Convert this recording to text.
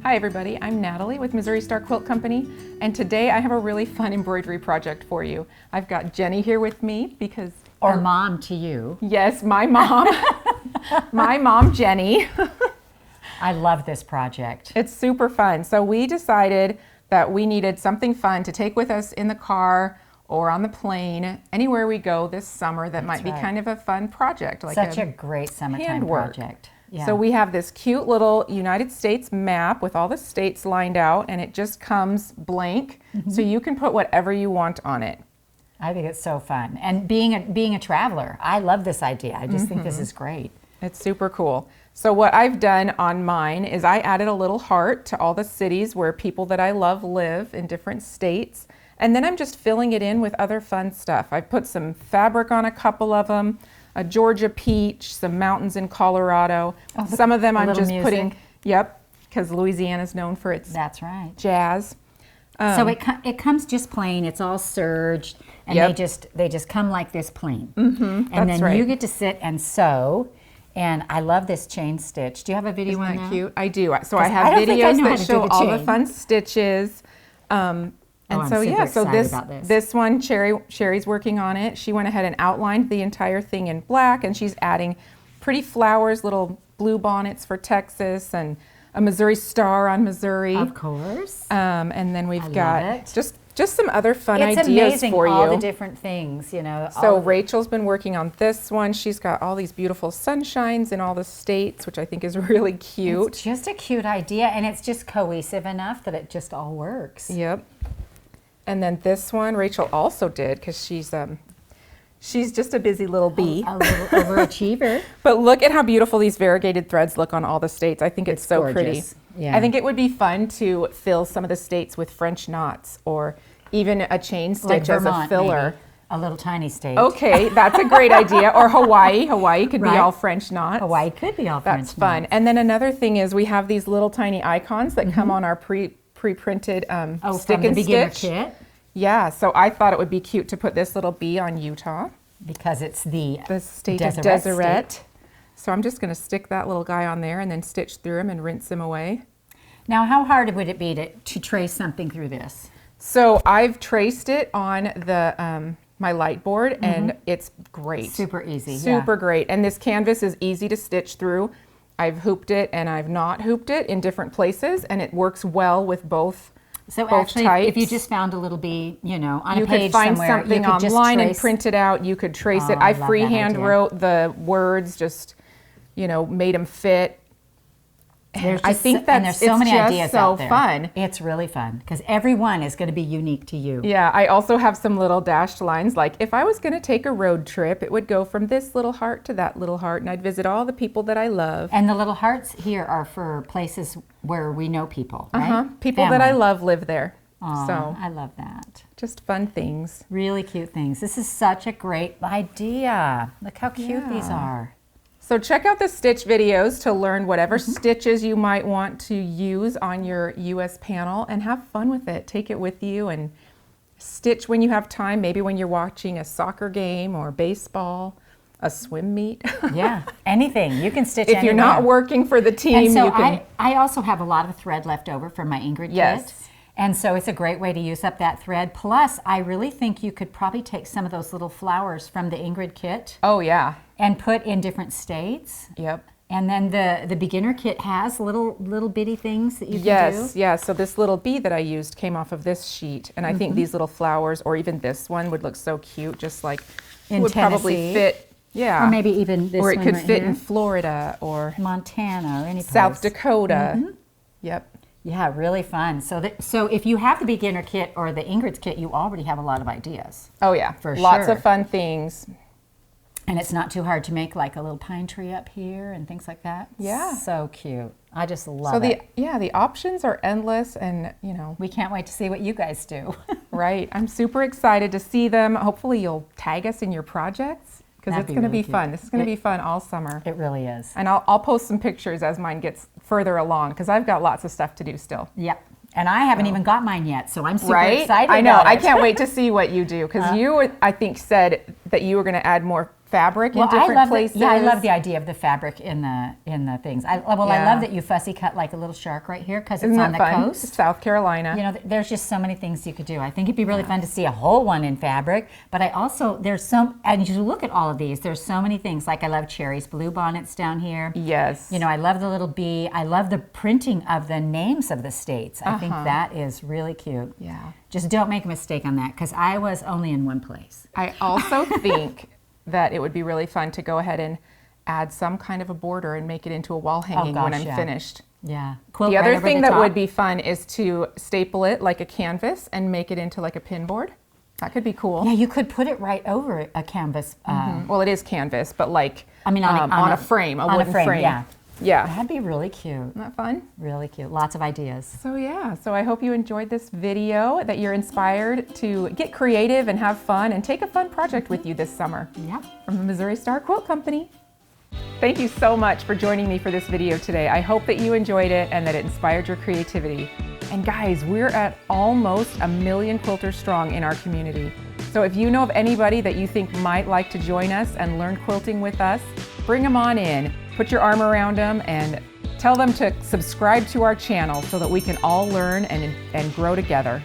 Hi everybody, I'm Natalie with Missouri Star Quilt Company, and today I have a really fun embroidery project for you. I've got Jenny here with me because... Or mom to you. Yes, my mom. My mom, Jenny. I love this project. It's super fun. So we decided that we needed something fun to take with us in the car or on the plane, anywhere we go this summer that might be kind of a fun project. Like Such a great summertime project. Yeah. So we have this cute little United States map with all the states lined out, and it just comes blank, so you can put whatever you want on it. I think it's so fun. And being a traveler, I love this idea. I just think this is great. It's super cool. So what I've done on mine is I added a little heart to all the cities where people that I love live in different states, and then I'm just filling it in with other fun stuff. I put some fabric on a couple of them, a Georgia peach, some mountains in Colorado. Oh, some of them I'm just putting, because Louisiana's known for its jazz. So it comes just plain, it's all serged, and they just come like this plain. And then you get to sit and sew, and I love this chain stitch. Do you have a video on that? Cute? I do. So I have videos that show all the fun stitches. And so this one, Sherry's working on it. She went ahead and outlined the entire thing in black, and she's adding pretty flowers, little blue bonnets for Texas, and a Missouri star on Missouri. Of course. And then we've got just some other fun ideas for you. It's amazing all the different things, you know. So Rachel's been working on this one. She's got all these beautiful sunshines in all the states, which I think is really cute. It's just a cute idea, and it's just cohesive enough that it just all works. Yep. And then this one, Rachel also did, because she's just a busy little bee. A little overachiever. But look at how beautiful these variegated threads look on all the states. I think it's so gorgeous. Pretty. Yeah. I think it would be fun to fill some of the states with French knots, or even a chain stitch like Vermont, as a filler. Maybe. A little tiny state. Okay, that's a great idea. Or Hawaii. Hawaii could be all French knots. Hawaii could be all French knots. That's fun. And then another thing is we have these little tiny icons that come on our pre-printed stick and beginner stitch. Kit. Yeah, so I thought it would be cute to put this little bee on Utah. Because it's the state of Deseret. So I'm just going to stick that little guy on there and then stitch through him and rinse him away. Now, how hard would it be to trace something through this? So I've traced it on the my light board, and it's great. Super easy. Super great. And this canvas is easy to stitch through. I've hooped it and I've not hooped it in different places, and it works well with both. So actually, types. If you just found a little bee, you know, on you a page could find somewhere, something you could online just and print it out. You could trace it. I freehand wrote the words, just, you know, made them fit. I think that there's so many ideas so out there. Fun. It's really fun because every one is going to be unique to you. Yeah, I also have some little dashed lines, like if I was going to take a road trip, it would go from this little heart to that little heart, and I'd visit all the people that I love. And the little hearts here are for places where we know people, right? People that I love live there. Aww, so I love that. Just fun things. Really cute things. This is such a great idea. Look how cute these are. So check out the stitch videos to learn whatever stitches you might want to use on your US panel, and have fun with it. Take it with you and stitch when you have time, maybe when you're watching a soccer game or baseball, a swim meet. Yeah, anything. You can stitch if you're not working for the team, and so you can. I also have a lot of thread left over from my Ingrid kit. And so it's a great way to use up that thread. Plus, I really think you could probably take some of those little flowers from the Ingrid kit. Oh, yeah. And put in different states. Yep. And then the beginner kit has little bitty things that you can do. Yes, yeah. So this little bee that I used came off of this sheet. And I think these little flowers, or even this one, would look so cute, just like in would Tennessee. Probably fit. Yeah. Or maybe even this one. Or it could right fit here. in Florida or Montana or any place. South Dakota. Yep. Yeah, really fun. So if you have the beginner kit or the Ingrid's kit, you already have a lot of ideas. Oh yeah, for lots of fun things. And it's not too hard to make, like a little pine tree up here and things like that. Yeah. So cute. I just love it. So the options are endless, and you know, we can't wait to see what you guys do. Right. I'm super excited to see them. Hopefully you'll tag us in your projects, because it's going to be fun. This is going to be fun all summer. It really is. And I'll post some pictures as mine gets further along, because I've got lots of stuff to do still. Yep. And I haven't even got mine yet, so I'm super excited I know. about it. I can't wait to see what you do, because you, I think, said that you were going to add more fabric in different places. I love the idea of the fabric in the things. I love that you fussy cut like a little shark right here because it's on the coast. South Carolina. You know, there's just so many things you could do. I think it'd be really fun to see a whole one in fabric, but and you look at all of these, there's so many things. Like I love Cherry's blue bonnets down here. Yes. You know, I love the little bee. I love the printing of the names of the states. I think that is really cute. Yeah. Just don't make a mistake on that because I was only in one place. I also think that it would be really fun to go ahead and add some kind of a border and make it into a wall hanging when I'm finished. Yeah. The other thing that would be fun is to staple it like a canvas and make it into like a pin board. That could be cool. Yeah, you could put it right over a canvas. Well, it is canvas, but like on a frame, a wooden frame. Yeah. Yeah. That'd be really cute. Isn't that fun? Really cute. Lots of ideas. So yeah, so I hope you enjoyed this video, that you're inspired to get creative and have fun and take a fun project with you this summer. Yeah. From the Missouri Star Quilt Company. Thank you so much for joining me for this video today. I hope that you enjoyed it and that it inspired your creativity. And guys, we're at almost 1 million quilters strong in our community. So if you know of anybody that you think might like to join us and learn quilting with us, bring them on in. Put your arm around them and tell them to subscribe to our channel so that we can all learn and grow together.